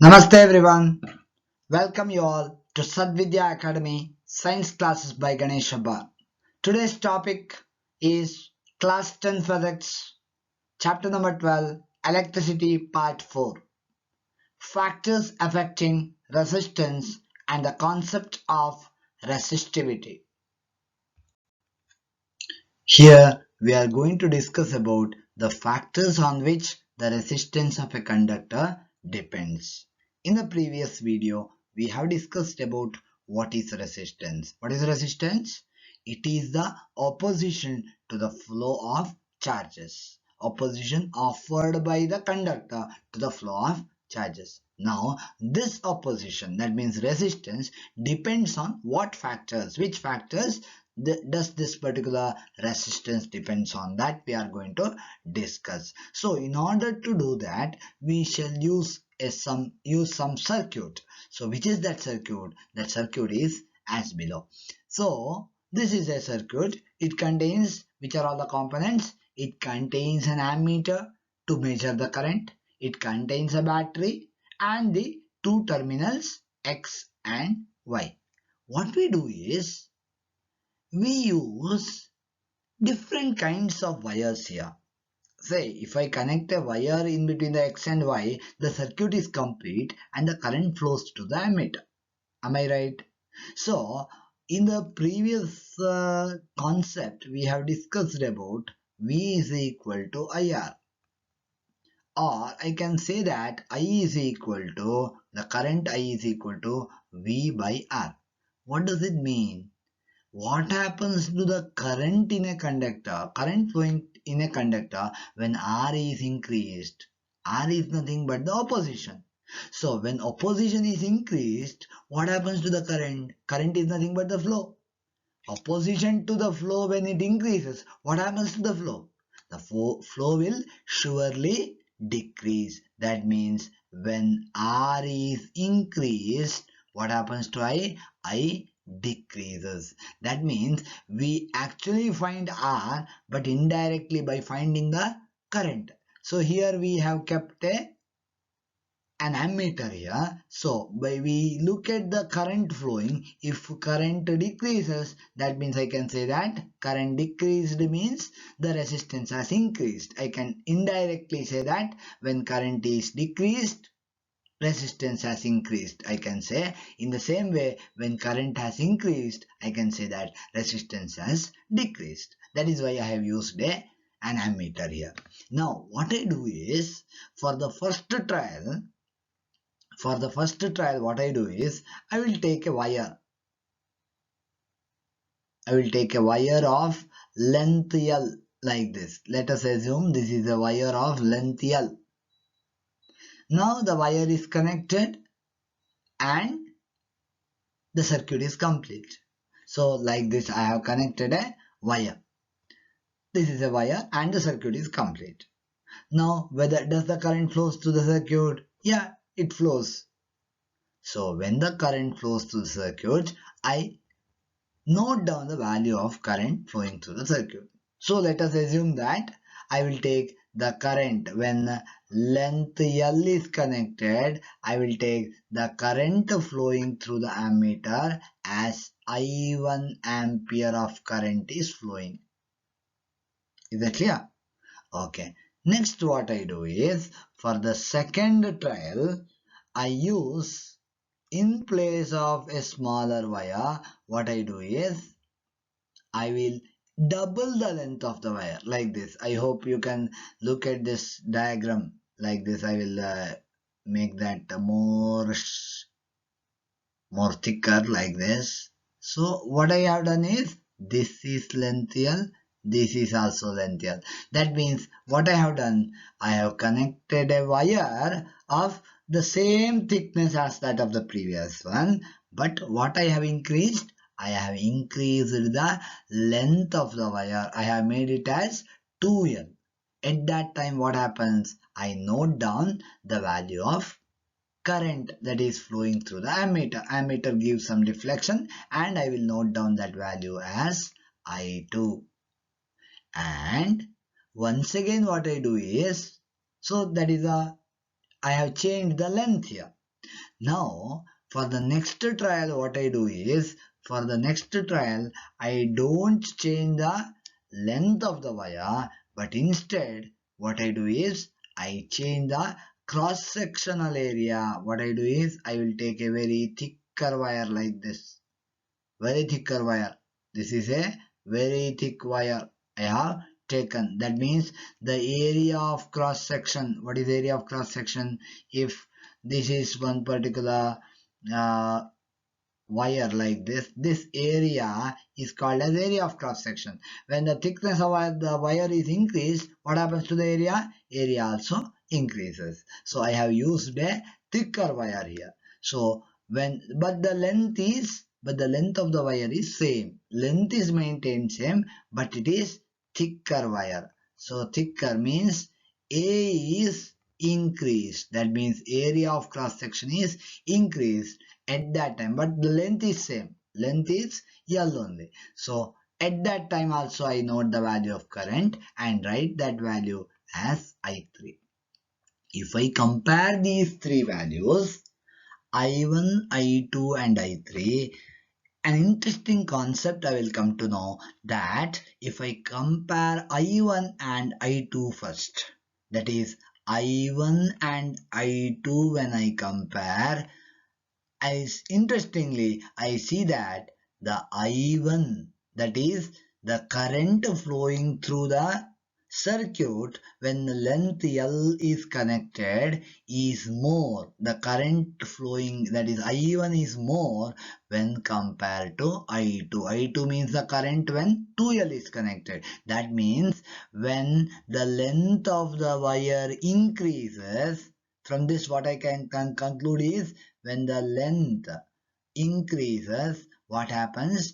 Namaste everyone. Welcome you all to Sadvidya Academy Science Classes by Ganesh Abba. Today's topic is Class 10 Physics, Chapter number 12, Electricity Part 4. Factors affecting resistance and the concept of resistivity. Here we are going to discuss about the factors on which the resistance of a conductor depends. In the previous video, we have discussed about what is resistance. What is resistance? It is the opposition to the flow of charges. Opposition offered by the conductor to the flow of charges. Now, this opposition, that means resistance, depends on what factors, which factors does this particular resistance depends on, that we are going to discuss. So in order to do that, we shall use some circuit. So which is that circuit? That circuit is as below. So this is a circuit. It contains, which are all the components? It contains an ammeter to measure the current. It contains a battery and the two terminals X and Y. What we do is we use different kinds of wires here. Say, if I connect a wire in between the X and Y, the circuit is complete and the current flows to the ammeter. Am I right? So, in the previous concept, we have discussed about V is equal to IR. Or I can say that I is equal to, the current I is equal to V by R. What does it mean? What happens to the current in a conductor, current flowing in a conductor when R is increased? R is nothing but the opposition. So when opposition is increased, what happens to the current? Current is nothing but the flow. Opposition to the flow, when it increases, what happens to the flow? The flow will surely decrease. That means when R is increased, what happens to I? I decreases. That means we actually find R, but indirectly by finding the current. So here we have kept an ammeter here. So by we look at the current flowing, if current decreases, that means I can say that current decreased means the resistance has increased. I can indirectly say that when current is decreased, resistance has increased. I can say in the same way, when current has increased, I can say that resistance has decreased. That is why I have used an ammeter here. Now what I do is, for the first trial, what I do is I will take a wire. I will take a wire of length L like this. Let us assume this is a wire of length L. Now the wire is connected and the circuit is complete. So like this, I have connected a wire. This is a wire and the circuit is complete. Now whether does the current flows to the circuit? Yeah, it flows. So when the current flows through the circuit, I note down the value of current flowing through the circuit. So let us assume that I will take the current when length L is connected. I will take the current flowing through the ammeter as I1 ampere of current is flowing. Is that clear? Okay. Next what I do is, for the second trial, I use, in place of a smaller wire, what I do is I will double the length of the wire like this. I hope you can look at this diagram like this. I will make that more thicker like this. So what I have done is, this is length L, this is also length L. That means what I have done, I have connected a wire of the same thickness as that of the previous one, but what I have increased, I have increased the length of the wire. I have made it as 2L. At that time what happens, I note down the value of current that is flowing through the ammeter. Ammeter gives some deflection and I will note down that value as I2. And once again what I do is, so that is I have changed the length here. Now, for the next trial, what I do is, for the next trial, I don't change the length of the wire, but instead, what I do is, I change the cross-sectional area. What I do is, I will take a very thicker wire like this, very thicker wire. This is a very thick wire I have taken. That means the area of cross section. What is area of cross section? If this is one particular uh, wire like this area is called as area of cross section. When the thickness of the wire is increased, what happens to the area? Area also increases. So I have used a thicker wire here. So when, but the length of the wire is same. Length is maintained same, but it is thicker wire. So thicker means A is increased. That means area of cross section is increased at that time, but the length is same. Length is L only. So at that time also I note the value of current and write that value as I3. If I compare these three values, I1, I2 and I3, an interesting concept I will come to know, that if I compare I1 and I2 first, that is I1 and I2, when I compare, interestingly, I see that the I1, that is the current flowing through the circuit when the length L is connected, is more. The current flowing, that is I1, is more when compared to I2. I2 means the current when 2L is connected. That means when the length of the wire increases, from this what I can conclude is, when the length increases, what happens?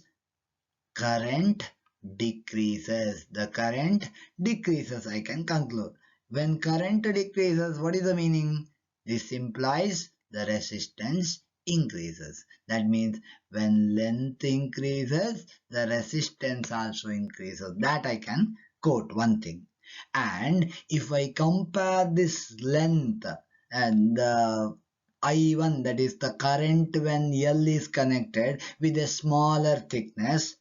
Current decreases. The current decreases, I can conclude. When current decreases, what is the meaning? This implies the resistance increases. That means when length increases, the resistance also increases. That I can quote one thing. And if I compare this length and the I1, that is the current when L is connected, with a smaller thickness,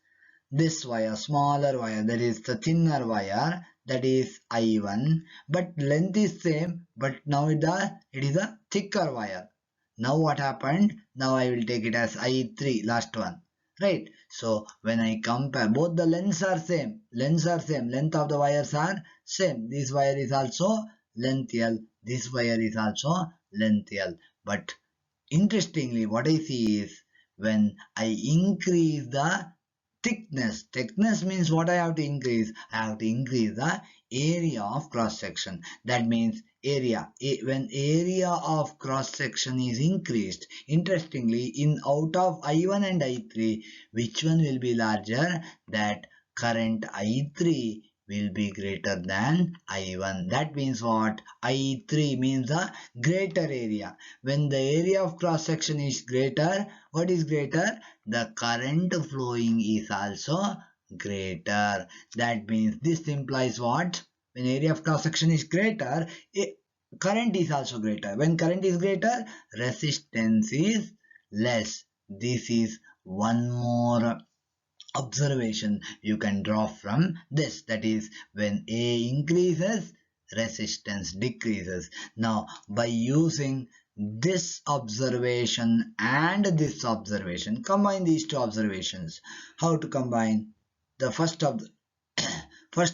this wire, smaller wire, that is the thinner wire, that is I1, but length is same, but now it is a thicker wire. Now what happened? Now I will take it as I3, last one, right? So when I compare, both the lengths are same, length of the wires are same. This wire is also length L, this wire is also length L, but interestingly, what I see is, when I increase the thickness means what I have to increase? I have to increase the area of cross section. That means area. When area of cross section is increased, interestingly, in out of I1 and I3, which one will be larger? That current I3 will be greater than I1. That means what? I3 means a greater area. When the area of cross section is greater, what is greater? The current flowing is also greater. That means this implies what? When area of cross section is greater, current is also greater. When current is greater, resistance is less. This is one more observation you can draw from this, that is, when A increases, resistance decreases. Now by using this observation and this observation, combine these two observations. How to combine? The first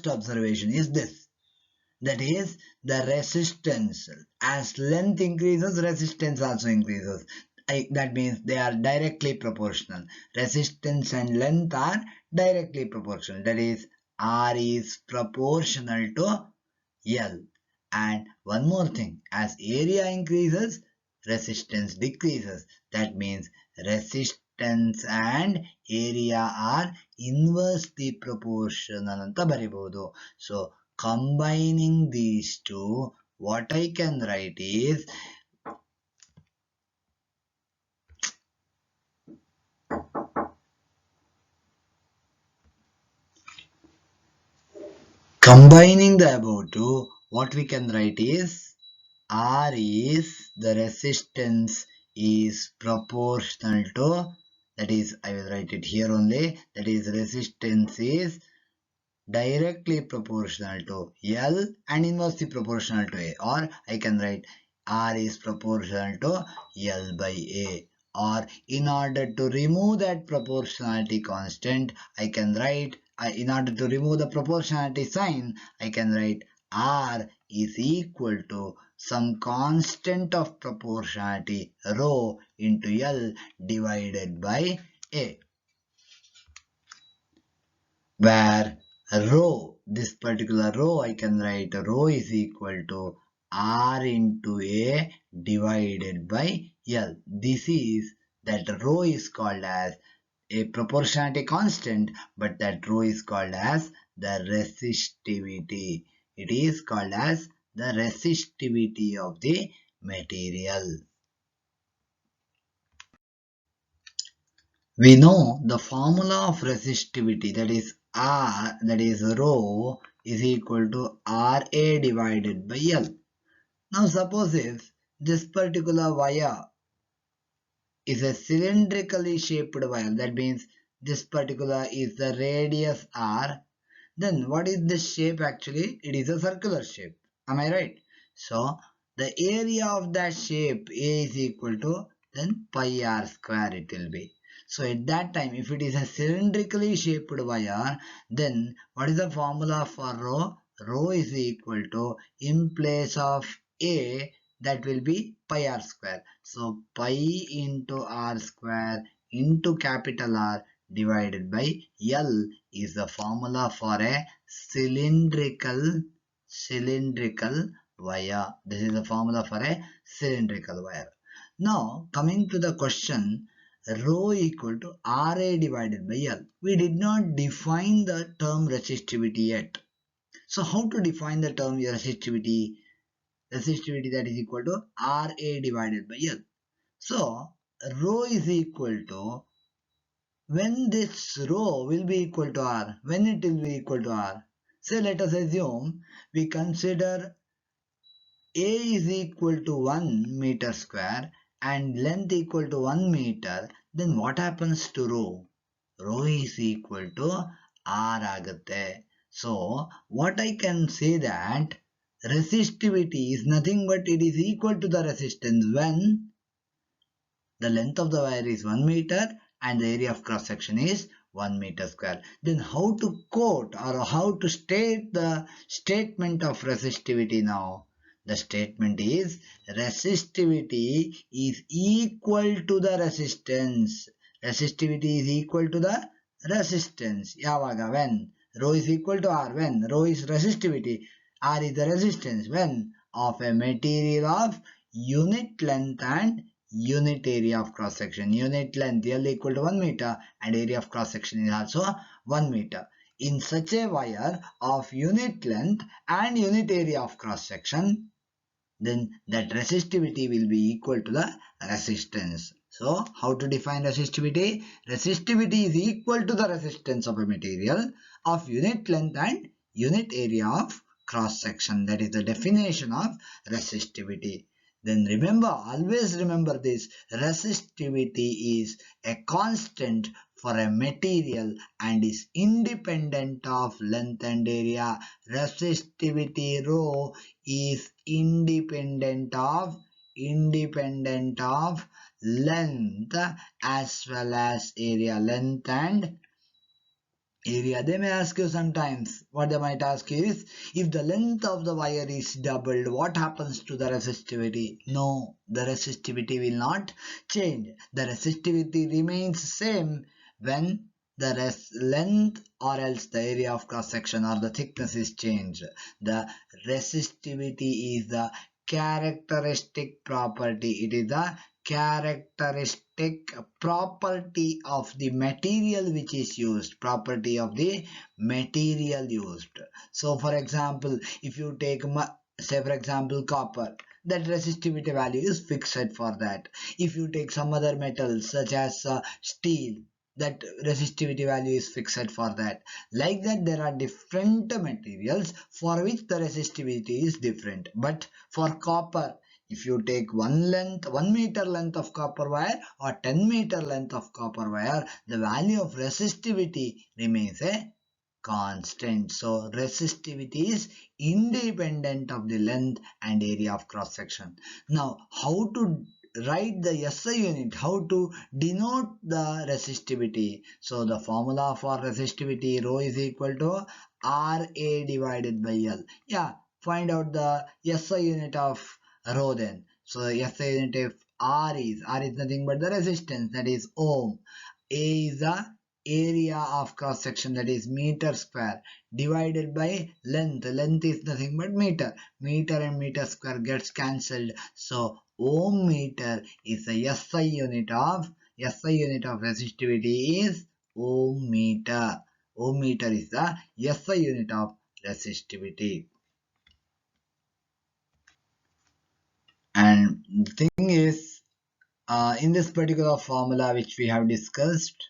observation is this, that is the resistance. As length increases, resistance also increases. That means they are directly proportional. Resistance and length are directly proportional. That is, R is proportional to L. And one more thing, as area increases, resistance decreases. That means resistance and area are inversely proportional ಅಂತ ಬರಿಬಹುದು. So combining these two, what I can write is, combining the above two, what we can write is, R is the resistance is proportional to, that is, I will write it here only, that is resistance is directly proportional to L and inversely proportional to A, or I can write R is proportional to L by A. Or in order to remove that proportionality constant, I can write, in order to remove the proportionality sign, I can write R is equal to some constant of proportionality rho into L divided by A, where rho, this particular rho, I can write rho is equal to R into A divided by L. This is, that rho is called as a proportionality constant, but that rho is called as the resistivity. It is called as the resistivity of the material. We know the formula of resistivity, that is R, that is rho is equal to Ra divided by L. Now suppose if this particular wire is a cylindrically shaped wire, that means this particular is the radius R, then what is this shape actually? It is a circular shape. Am I right? So the area of that shape A is equal to then pi r square it will be. So at that time, if it is a cylindrically shaped wire, then what is the formula for rho? Rho is equal to, in place of A, that will be pi r square. So pi into r square into capital R divided by L is the formula for a cylindrical wire. This is the formula for a cylindrical wire. Now coming to the question, rho equal to Ra divided by L. We did not define the term resistivity yet. So how to define the term resistivity? Resistivity that is equal to Ra divided by L. So rho is equal to, when this rho will be equal to R, when it will be equal to R. So let us assume we consider A is equal to 1 meter square and length equal to 1 meter, then what happens to rho? Rho is equal to R agate. So what I can say, that resistivity is nothing but it is equal to the resistance when the length of the wire is 1 meter and the area of cross section is 1 meter square. Then how to quote or how to state the statement of resistivity now? The statement is resistivity is equal to the resistance. Resistivity is equal to the resistance. Yavaga, when rho is equal to R, when rho is resistivity, R is the resistance, when of a material of unit length and unit area of cross section. Unit length L equal to 1 meter and area of cross section is also 1 meter. In such a wire of unit length and unit area of cross section, then that resistivity will be equal to the resistance. So how to define resistivity? Resistivity is equal to the resistance of a material of unit length and unit area of cross section. That is the definition of resistivity. Then remember, always remember this, resistivity is a constant for a material and is independent of length and area. Resistivity rho is independent of length as well as area. Length and area. They may ask you sometimes, what they might ask you is, if the length of the wire is doubled, what happens to the resistivity? No, the resistivity will not change. The resistivity remains same when the length or else the area of cross section or the thickness is changed. The resistivity is the characteristic property. It is the characteristic property of the material which is used, property of the material used. So for example, if you take, say for example, copper, that resistivity value is fixed for that. If you take some other metal such as steel, that resistivity value is fixed for that. Like that, there are different materials for which the resistivity is different. But for copper, if you take 1 meter length of copper wire or 10-meter length of copper wire, the value of resistivity remains a constant. So resistivity is independent of the length and area of cross section. Now, how to write the SI unit, how to denote the resistivity? So the formula for resistivity, rho is equal to RA divided by L. Yeah, find out the SI unit of rho then. So SI unit of R is nothing but the resistance, that is ohm. A is the area of cross section, that is meter square, divided by length. Length is nothing but meter. Meter and meter square gets cancelled. So ohm meter is the SI unit of resistivity is ohm meter. Ohm meter is the SI unit of resistivity. And the thing is, in this particular formula which we have discussed,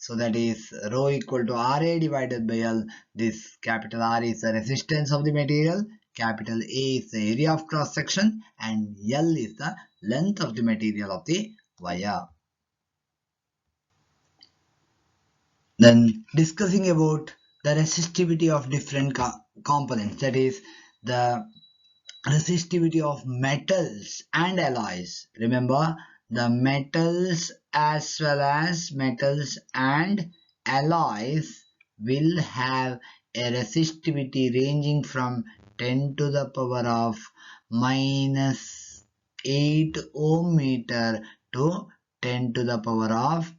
so that is rho equal to RA divided by L. This capital R is the resistance of the material, capital A is the area of cross section, and L is the length of the material of the wire. Then discussing about the resistivity of different components, that is the resistivity of metals and alloys. Remember, the metals as well as metals and alloys will have a resistivity ranging from 10 to the power of minus 8 ohm meter to 10 to the power of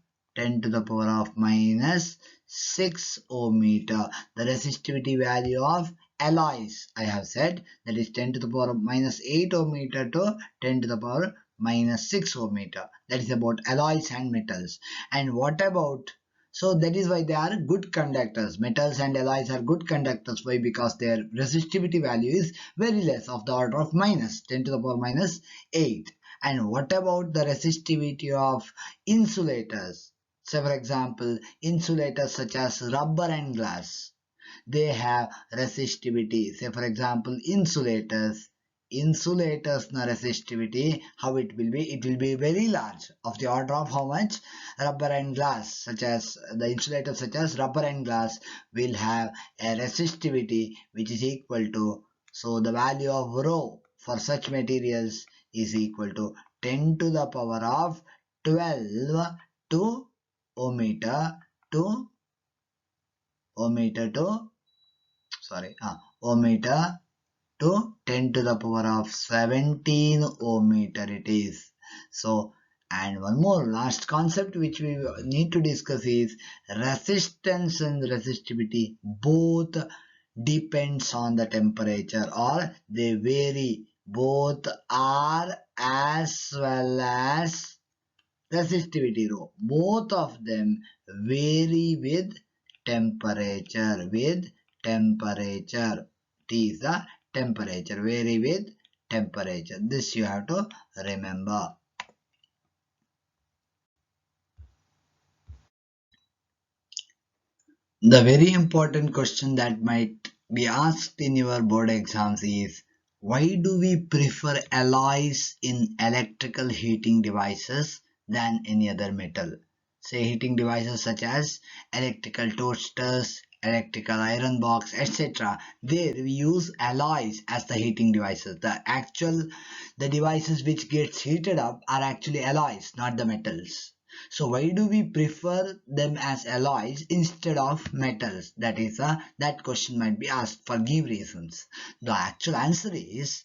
minus 6 ohm meter. The resistivity value of alloys, I have said, that is 10 to the power of minus 8 ohm meter to 10 to the power minus 6 ohm meter. That is about alloys and metals. And what about, so that is why they are good conductors. Metals and alloys are good conductors. Why? Because their resistivity value is very less, of the order of minus 10 to the power minus 8. And what about the resistivity of insulators? So for example, insulators such as rubber and glass, they have resistivity. Say for example, insulators na resistivity, how it will be? It will be very large, of the order of how much? Rubber and glass, such as the insulators such as rubber and glass will have a resistivity which is equal to, so the value of rho for such materials is equal to 10 to the power of 12 to ohm meter to ohm meter to 10 to the power of 17 ohm meter it is. So, and one more last concept which we need to discuss is resistance and resistivity both depends on the temperature, or they vary. Both are as well as resistivity rho, both of them vary with temperature. T is the temperature, vary with temperature. This you have to remember. The very important question that might be asked in your board exams is, why do we prefer alloys in electrical heating devices than any other metal? Say heating devices such as electrical toasters, electrical iron box, etc. There we use alloys as the heating devices. The devices which gets heated up are actually alloys, not the metals. So why do we prefer them as alloys instead of metals? That question might be asked for give reasons. The actual answer is,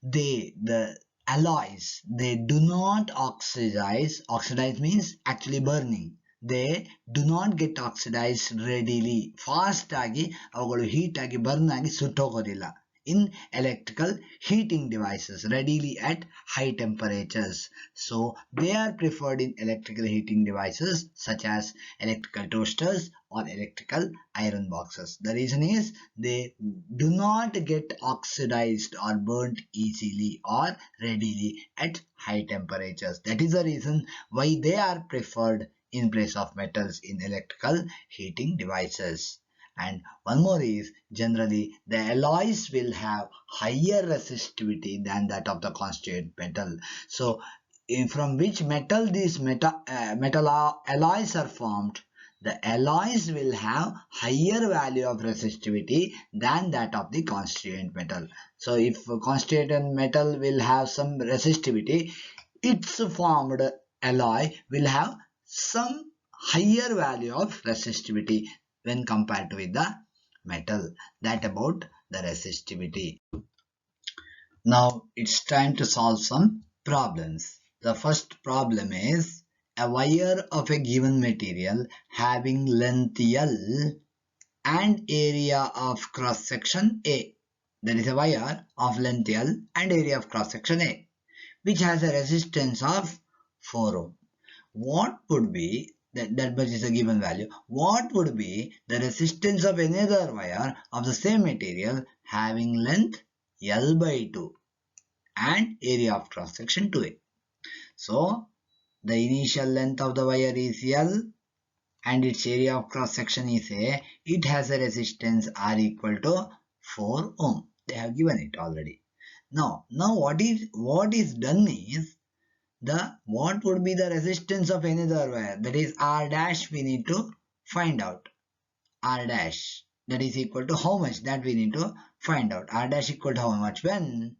the alloys, they do not oxidize. Oxidize means actually burning. They do not get oxidized readily. Fast ಆಗಿ ಅವುಗಳು heat ಆಗಿ burn ಆಗಿ ಸುಟ್ಟೋಗೋದಿಲ್ಲ in electrical heating devices readily at high temperatures. So they are preferred in electrical heating devices such as electrical toasters or electrical iron boxes. The reason is they do not get oxidized or burnt easily or readily at high temperatures. That is the reason why they are preferred in place of metals in electrical heating devices. And one more is generally the alloys will have higher resistivity than that of the constituent metal. So from which metal these metal alloys are formed, the alloys will have higher value of resistivity than that of the constituent metal. So if a constituent metal will have some resistivity, its formed alloy will have some higher value of resistivity when compared with the metal. That about the resistivity. Now it's time to solve some problems. The first problem is a wire of a given material having length L and area of cross section A. There is a wire of length L and area of cross section A, which has a resistance of 4 ohm. What would be that much is a given value? What would be the resistance of another wire of the same material having length L by 2 and area of cross section 2A? So the initial length of the wire is L and its area of cross section is A. It has a resistance R equal to 4 ohm. They have given it already. Now what is done is what would be the resistance of another wire, that is R dash, we need to find out. R dash, that is equal to how much, that we need to find out. R dash equal to how much when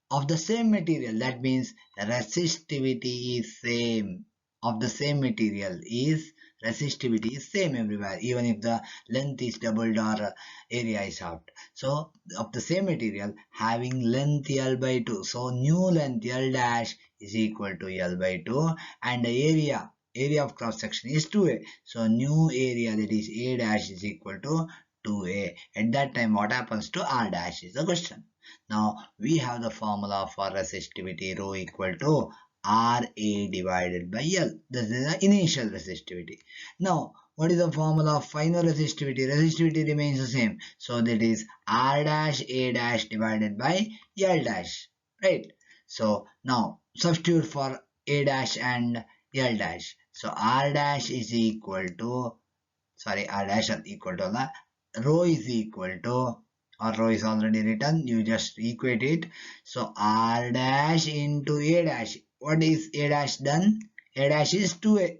of the same material, that means resistivity is same of the same material is resistivity is same everywhere, even if the length is doubled or area is halved. So of the same material having length L by 2, so new length L dash is equal to L by 2 and the area of cross section is 2A, so new area, that is A dash, is equal to 2A. At that time what happens to R dash is the question. Now we have the formula for resistivity, rho equal to Ra divided by L. This is the initial resistivity. Now what is the formula of final resistivity? Resistivity remains the same, so that is R dash A dash divided by L dash, right? So now substitute for A dash and L dash. So R dash is equal to, sorry, R dash is equal to the rho is equal to, or rho is already written, you just equate it. So R dash into A dash. What is A dash done? A dash is 2A.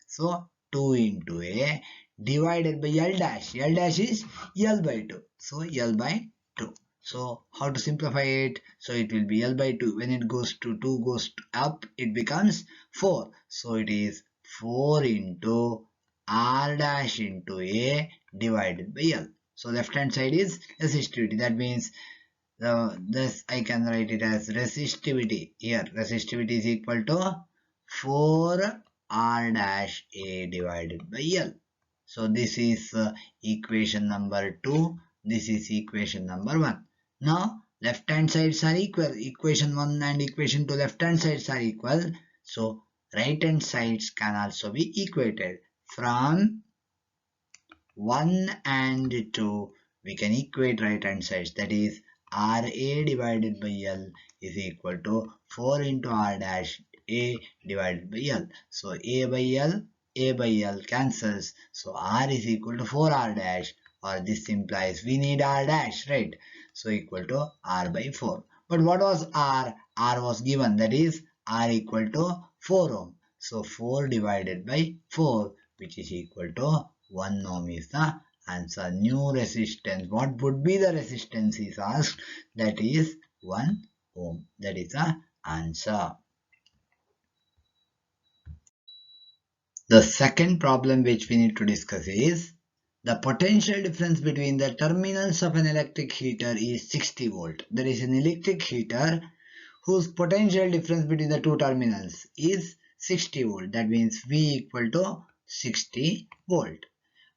So 2 into A divided by L dash. L dash is L by 2. So L by 2. So how to simplify it? So it will be L by 2. When it goes to 2 goes up, it becomes 4. So it is 4 into R dash into A divided by L. So left hand side is resistivity. That means this I can write it as resistivity. Here resistivity is equal to 4 R dash A divided by L. So this is equation number 2. This is equation number 1. Now left hand sides are equal. Equation 1 and equation 2 left hand sides are equal. So right hand sides can also be equated. From 1 and 2 we can equate right hand sides, that is Ra divided by L is equal to 4 into R dash A divided by L. So A by L cancels, so R is equal to 4R dash, or this implies we need R dash, right? So equal to R by 4. But what was R? R was given, that is R equal to 4 ohm. So 4 divided by 4, which is equal to 1 ohm is the answer. New resistance, what would be the resistance is asked, that is 1 ohm. That is the answer. The second problem which we need to discuss is the potential difference between the terminals of an electric heater is 60 volt. There is an electric heater whose potential difference between the two terminals is 60 volt. That means V equal to 60 volt.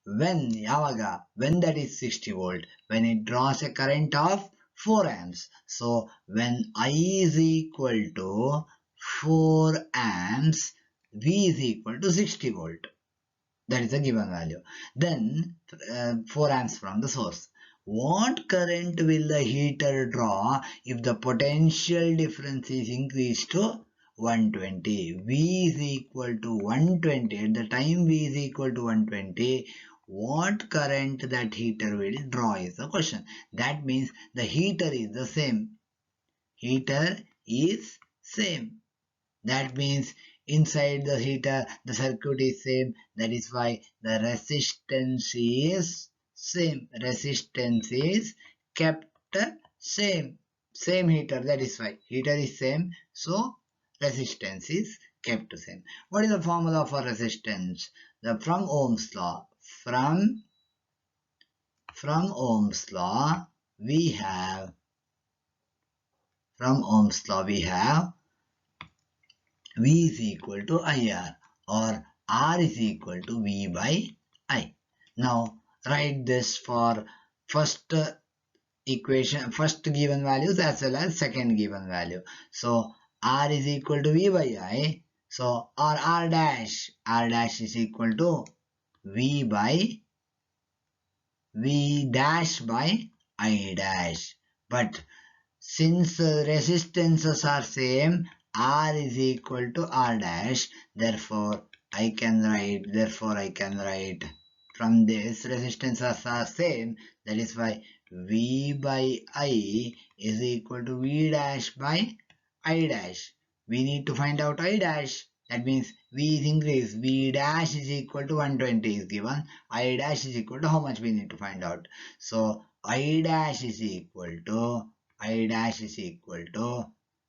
When that is 60 volt, when it draws a current of 4 amps. So when I is equal to 4 amps, V is equal to 60 volt. That is a given value. Then 4 amps from the source. What current will the heater draw if the potential difference is increased to 120? V is equal to 120. At the time V is equal to 120, what current that heater will draw is the question. That means the heater is the same. Heater is same. That means inside the heater the circuit is same. That is why the resistance is same. Resistance is kept same. Same heater. That is why heater is same. So resistance is kept same. What is the formula for resistance? From Ohm's law. From Ohm's law we have V is equal to IR, or R is equal to V by I. Now write this for first equation, first given values as well as second given value. So R is equal to V by I. So R dash is equal to V dash by I dash. But since resistances are same, R is equal to R dash, therefore I can write from this resistances are same, that is why V by I is equal to V dash by I dash. We need to find out I dash. That means V is increased. V dash is equal to 120 is given. I dash is equal to how much we need to find out. So I dash is equal to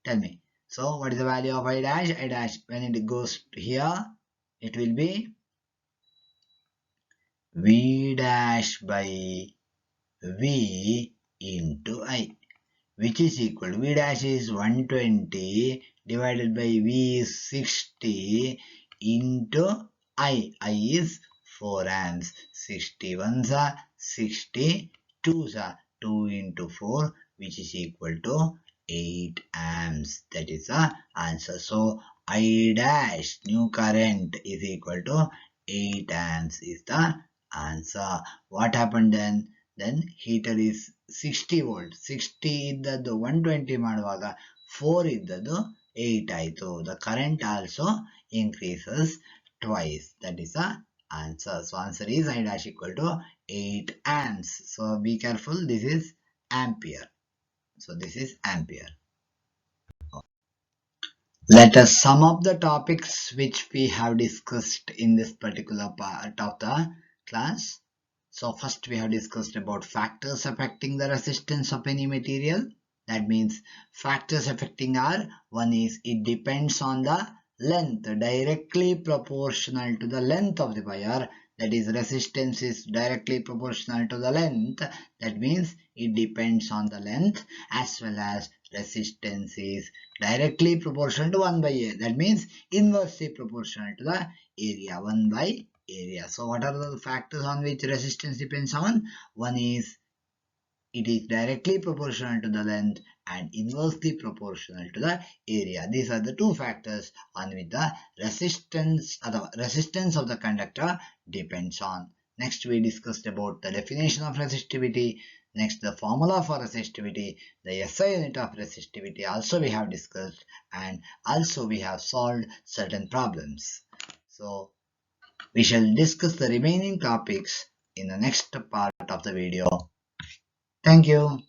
tell me. So what is the value of I dash? I dash, when it goes here, it will be V dash by V into I, which is equal to V dash is 120 divided by V is 60 into I is 4 amps. 61s are 62s are 2 into 4, which is equal to 8 amps. That is the answer. So I dash new current is equal to 8 amps is the answer. What happened then? Then heater is 60 volt. 60 ಇದ್ದದ್ದು 120 ಮಾಡುವಾಗ 4 ಇದ್ದದ್ದು 8 ಆಯಿತು. The current also increases twice. That is the answer. So answer is I dash equal to 8 amps. So be careful. This is ampere. So this is ampere. Let us sum up the topics which we have discussed in this particular part of the class. So first we have discussed about factors affecting the resistance of any material. That means factors affecting are, one is it depends on the length, directly proportional to the length of the wire. That is, resistance is directly proportional to the length. That means it depends on the length, as well as resistance is directly proportional to 1 by A. That means inversely proportional to the area, 1 by area. So what are the factors on which resistance depends on? One is it is directly proportional to the length and inversely proportional to the area. These are the two factors on which the resistance of the conductor depends on. Next we discussed about the definition of resistivity. Next, the formula for resistivity, the SI unit of resistivity also we have discussed, and also we have solved certain problems. So we shall discuss the remaining topics in the next part of the video. Thank you.